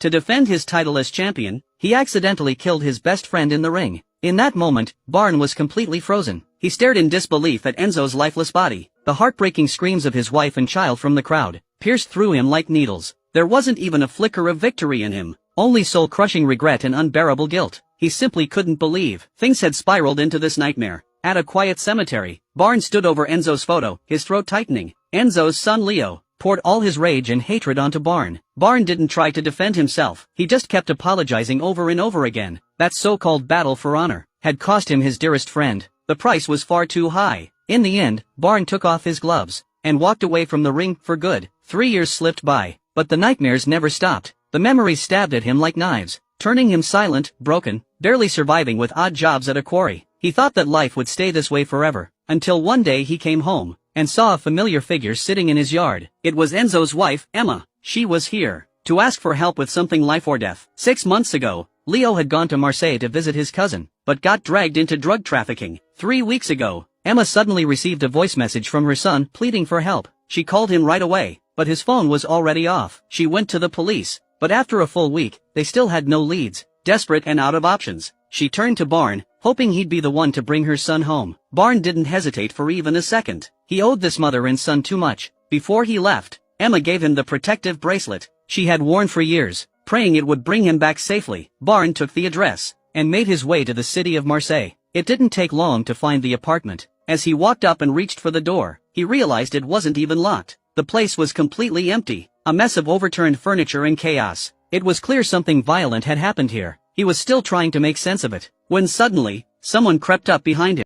To defend his title as champion, he accidentally killed his best friend in the ring. In that moment, Barn was completely frozen. He stared in disbelief at Enzo's lifeless body. The heartbreaking screams of his wife and child from the crowd pierced through him like needles. There wasn't even a flicker of victory in him, only soul-crushing regret and unbearable guilt. He simply couldn't believe things had spiraled into this nightmare. At a quiet cemetery, Barn stood over Enzo's photo, his throat tightening. Enzo's son Leo poured all his rage and hatred onto Barn. Barn didn't try to defend himself, he just kept apologizing over and over again. That so-called battle for honor had cost him his dearest friend. The price was far too high. In the end, Barn took off his gloves and walked away from the ring for good. 3 years slipped by, but the nightmares never stopped. The memories stabbed at him like knives, turning him silent, broken, barely surviving with odd jobs at a quarry. He thought that life would stay this way forever, until one day he came home and saw a familiar figure sitting in his yard. It was Enzo's wife, Emma. She was here to ask for help with something life or death. 6 months ago, Leo had gone to Marseille to visit his cousin, but got dragged into drug trafficking. 3 weeks ago, Emma suddenly received a voice message from her son pleading for help. She called him right away, but his phone was already off. She went to the police, but after a full week, they still had no leads. Desperate and out of options, she turned to Barn, hoping he'd be the one to bring her son home. Barn didn't hesitate for even a second. He owed this mother and son too much. Before he left, Emma gave him the protective bracelet she had worn for years, praying it would bring him back safely. Barn took the address and made his way to the city of Marseille. It didn't take long to find the apartment. As he walked up and reached for the door, he realized it wasn't even locked. The place was completely empty, a mess of overturned furniture and chaos. It was clear something violent had happened here. He was still trying to make sense of it, when suddenly, someone crept up behind him.